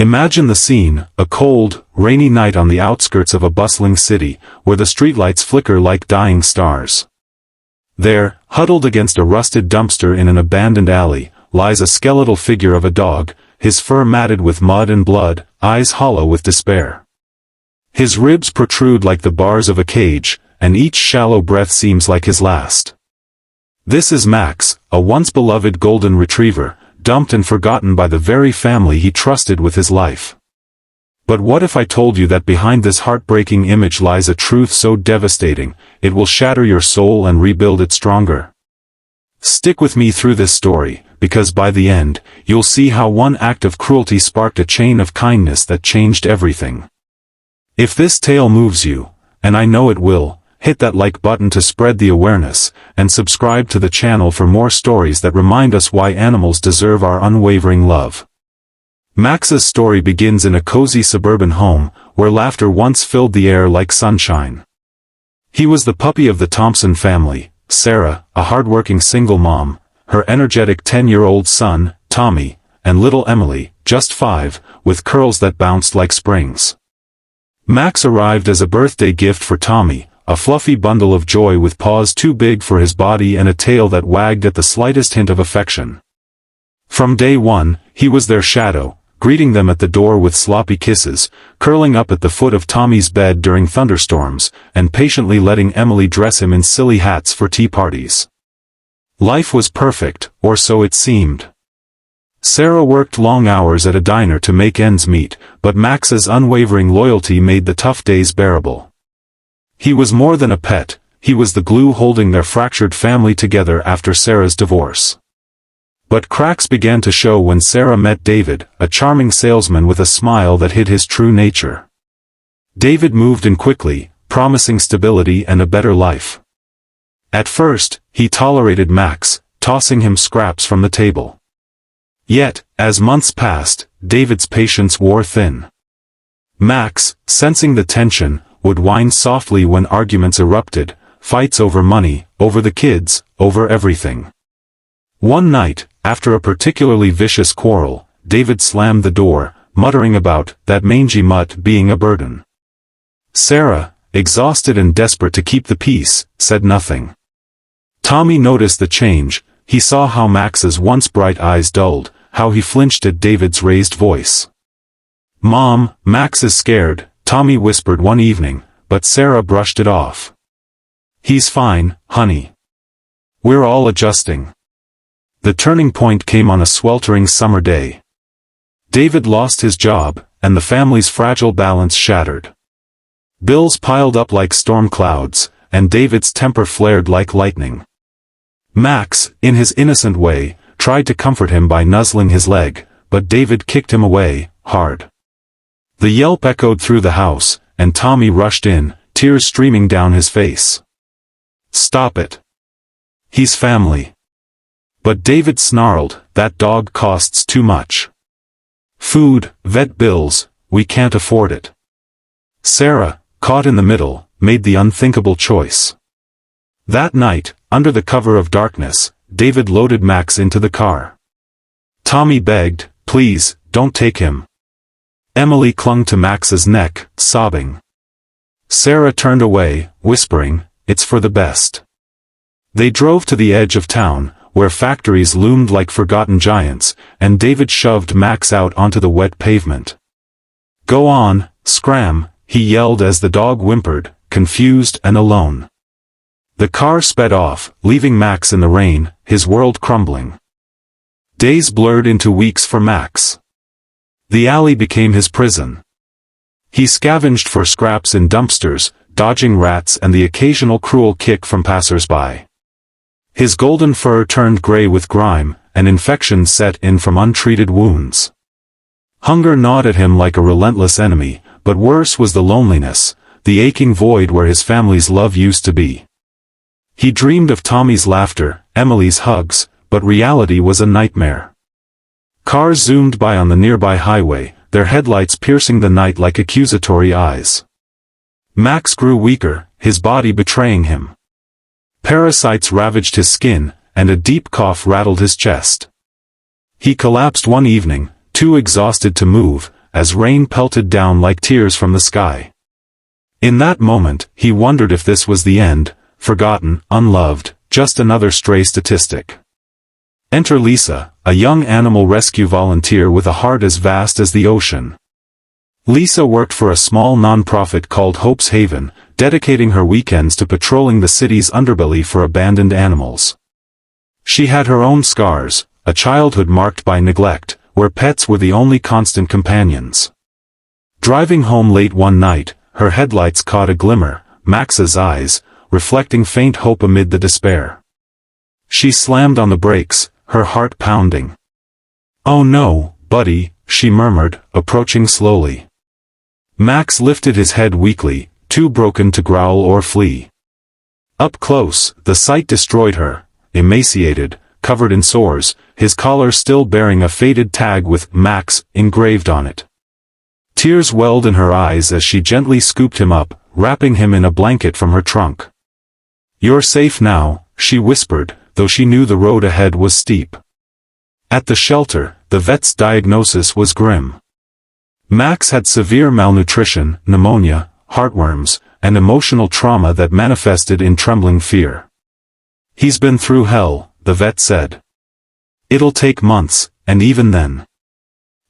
Imagine the scene, a cold, rainy night on the outskirts of a bustling city, where the streetlights flicker like dying stars. There, huddled against a rusted dumpster in an abandoned alley, lies a skeletal figure of a dog, his fur matted with mud and blood, eyes hollow with despair. His ribs protrude like the bars of a cage, and each shallow breath seems like his last. This is Max, a once beloved golden retriever, dumped and forgotten by the very family he trusted with his life. But what if I told you that behind this heartbreaking image lies a truth so devastating, it will shatter your soul and rebuild it stronger? Stick with me through this story, because by the end, you'll see how one act of cruelty sparked a chain of kindness that changed everything. If this tale moves you, and I know it will, hit that like button to spread the awareness, and subscribe to the channel for more stories that remind us why animals deserve our unwavering love. Max's story begins in a cozy suburban home, where laughter once filled the air like sunshine. He was the puppy of the Thompson family, Sarah, a hardworking single mom, her energetic 10-year-old son, Tommy, and little Emily, just 5, with curls that bounced like springs. Max arrived as a birthday gift for Tommy, a fluffy bundle of joy with paws too big for his body and a tail that wagged at the slightest hint of affection. From day one, he was their shadow, greeting them at the door with sloppy kisses, curling up at the foot of Tommy's bed during thunderstorms, and patiently letting Emily dress him in silly hats for tea parties. Life was perfect, or so it seemed. Sarah worked long hours at a diner to make ends meet, but Max's unwavering loyalty made the tough days bearable. He was more than a pet, he was the glue holding their fractured family together after Sarah's divorce. But cracks began to show when Sarah met David, a charming salesman with a smile that hid his true nature. David moved in quickly, promising stability and a better life. At first, he tolerated Max, tossing him scraps from the table. Yet, as months passed, David's patience wore thin. Max, sensing the tension, would whine softly when arguments erupted, fights over money, over the kids, over everything. One night, after a particularly vicious quarrel, David slammed the door, muttering about that mangy mutt being a burden. Sarah, exhausted and desperate to keep the peace, said nothing. Tommy noticed the change. He saw how Max's once bright eyes dulled, how he flinched at David's raised voice. "Mom, Max is scared," Tommy whispered one evening, but Sarah brushed it off. "He's fine, honey. We're all adjusting." The turning point came on a sweltering summer day. David lost his job, and the family's fragile balance shattered. Bills piled up like storm clouds, and David's temper flared like lightning. Max, in his innocent way, tried to comfort him by nuzzling his leg, but David kicked him away, hard. The yelp echoed through the house, and Tommy rushed in, tears streaming down his face. "Stop it. He's family." But David snarled, "That dog costs too much. Food, vet bills, we can't afford it." Sarah, caught in the middle, made the unthinkable choice. That night, under the cover of darkness, David loaded Max into the car. Tommy begged, "Please, don't take him." Emily clung to Max's neck, sobbing. Sarah turned away, whispering, "It's for the best." They drove to the edge of town, where factories loomed like forgotten giants, and David shoved Max out onto the wet pavement. "Go on, scram," he yelled as the dog whimpered, confused and alone. The car sped off, leaving Max in the rain, his world crumbling. Days blurred into weeks for Max. The alley became his prison. He scavenged for scraps in dumpsters, dodging rats and the occasional cruel kick from passers-by. His golden fur turned gray with grime, and infections set in from untreated wounds. Hunger gnawed at him like a relentless enemy, but worse was the loneliness, the aching void where his family's love used to be. He dreamed of Tommy's laughter, Emily's hugs, but reality was a nightmare. Cars zoomed by on the nearby highway, their headlights piercing the night like accusatory eyes. Max grew weaker, his body betraying him. Parasites ravaged his skin, and a deep cough rattled his chest. He collapsed one evening, too exhausted to move, as rain pelted down like tears from the sky. In that moment, he wondered if this was the end, forgotten, unloved, just another stray statistic. Enter Lisa, a young animal rescue volunteer with a heart as vast as the ocean. Lisa worked for a small non-profit called Hope's Haven, dedicating her weekends to patrolling the city's underbelly for abandoned animals. She had her own scars, a childhood marked by neglect, where pets were the only constant companions. Driving home late one night, her headlights caught a glimmer, Max's eyes, reflecting faint hope amid the despair. She slammed on the brakes, her heart pounding. "Oh no, buddy," she murmured, approaching slowly. Max lifted his head weakly, too broken to growl or flee. Up close, the sight destroyed her, emaciated, covered in sores, his collar still bearing a faded tag with "Max" engraved on it. Tears welled in her eyes as she gently scooped him up, wrapping him in a blanket from her trunk. "You're safe now," she whispered, though she knew the road ahead was steep. At the shelter, the vet's diagnosis was grim. Max had severe malnutrition, pneumonia, heartworms, and emotional trauma that manifested in trembling fear. "He's been through hell," the vet said. "It'll take months, and even then."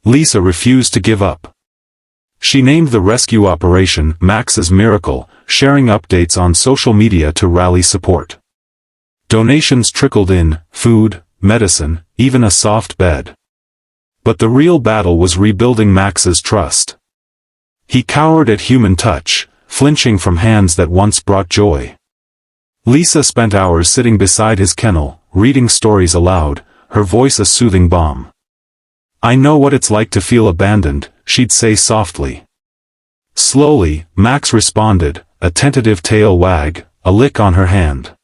Lisa refused to give up. She named the rescue operation Max's Miracle, sharing updates on social media to rally support. Donations trickled in, food, medicine, even a soft bed. But the real battle was rebuilding Max's trust. He cowered at human touch, flinching from hands that once brought joy. Lisa spent hours sitting beside his kennel, reading stories aloud, her voice a soothing balm. "I know what it's like to feel abandoned," she'd say softly. Slowly, Max responded, a tentative tail wag, a lick on her hand.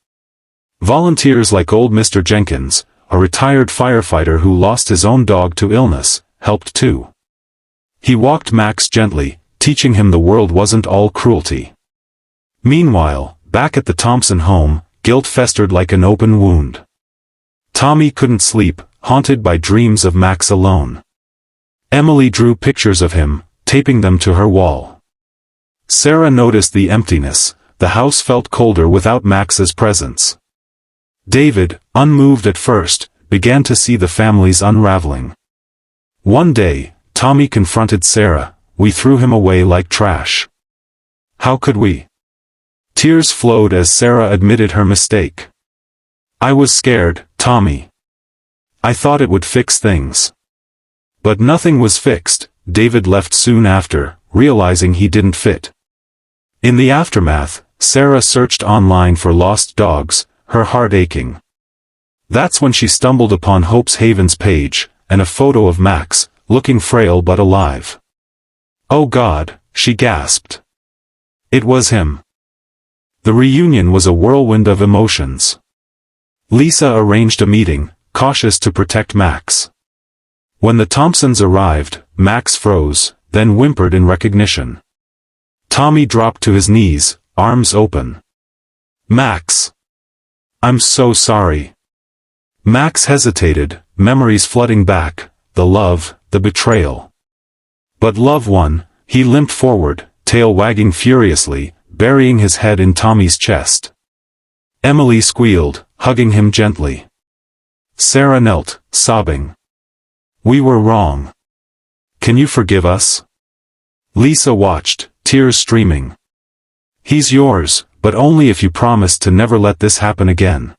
Volunteers like old Mr. Jenkins, a retired firefighter who lost his own dog to illness, helped too. He walked Max gently, teaching him the world wasn't all cruelty. Meanwhile, back at the Thompson home, guilt festered like an open wound. Tommy couldn't sleep, haunted by dreams of Max alone. Emily drew pictures of him, taping them to her wall. Sarah noticed the emptiness, the house felt colder without Max's presence. David, unmoved at first, began to see the family's unraveling. One day, Tommy confronted Sarah, "We threw him away like trash. How could we?" Tears flowed as Sarah admitted her mistake. "I was scared, Tommy. I thought it would fix things. But nothing was fixed." David left soon after, realizing he didn't fit. In the aftermath, Sarah searched online for lost dogs, her heart aching. That's when she stumbled upon Hope's Haven's page, and a photo of Max, looking frail but alive. "Oh God," she gasped. It was him. The reunion was a whirlwind of emotions. Lisa arranged a meeting, cautious to protect Max. When the Thompsons arrived, Max froze, then whimpered in recognition. Tommy dropped to his knees, arms open. "Max! I'm so sorry." Max hesitated, memories flooding back, the love, the betrayal. But love won. He limped forward, tail wagging furiously, burying his head in Tommy's chest. Emily squealed, hugging him gently. Sarah knelt, sobbing. "We were wrong. Can you forgive us?" Lisa watched, tears streaming. "He's yours, but only if you promise to never let this happen again."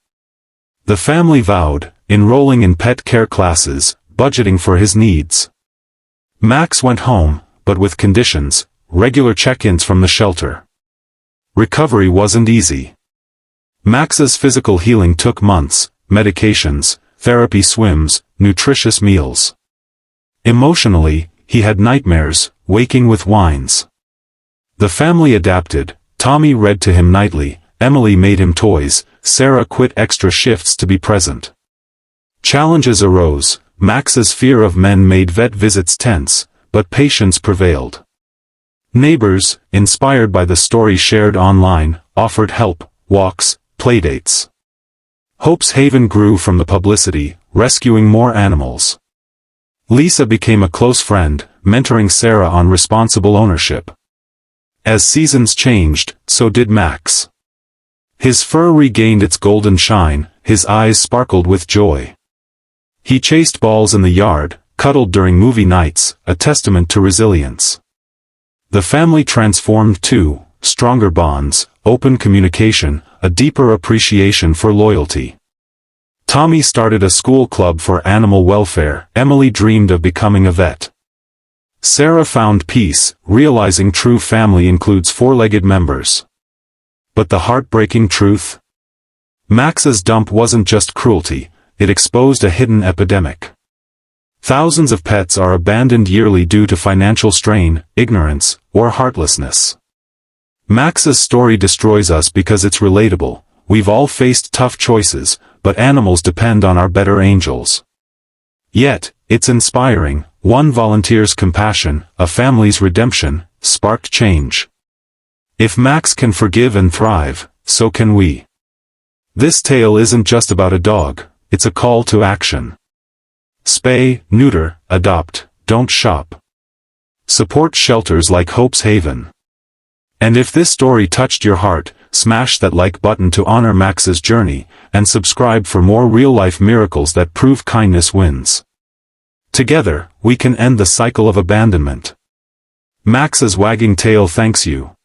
The family vowed, enrolling in pet care classes, budgeting for his needs. Max went home, but with conditions, regular check-ins from the shelter. Recovery wasn't easy. Max's physical healing took months, medications, therapy swims, nutritious meals. Emotionally, he had nightmares, waking with whines. The family adapted. Tommy read to him nightly, Emily made him toys, Sarah quit extra shifts to be present. Challenges arose. Max's fear of men made vet visits tense, but patience prevailed. Neighbors, inspired by the story shared online, offered help, walks, playdates. Hope's Haven grew from the publicity, rescuing more animals. Lisa became a close friend, mentoring Sarah on responsible ownership. As seasons changed, so did Max. His fur regained its golden shine, his eyes sparkled with joy. He chased balls in the yard, cuddled during movie nights, a testament to resilience. The family transformed too, stronger bonds, open communication, a deeper appreciation for loyalty. Tommy started a school club for animal welfare, Emily dreamed of becoming a vet. Sarah found peace, realizing true family includes four-legged members. But the heartbreaking truth? Max's dump wasn't just cruelty, it exposed a hidden epidemic. Thousands of pets are abandoned yearly due to financial strain, ignorance, or heartlessness. Max's story destroys us because it's relatable. We've all faced tough choices, but animals depend on our better angels. Yet, it's inspiring. One volunteer's compassion, a family's redemption, sparked change. If Max can forgive and thrive, so can we. This tale isn't just about a dog, it's a call to action. Spay, neuter, adopt, don't shop. Support shelters like Hope's Haven. And if this story touched your heart, smash that like button to honor Max's journey, and subscribe for more real-life miracles that prove kindness wins. Together, we can end the cycle of abandonment. Max's wagging tail thanks you.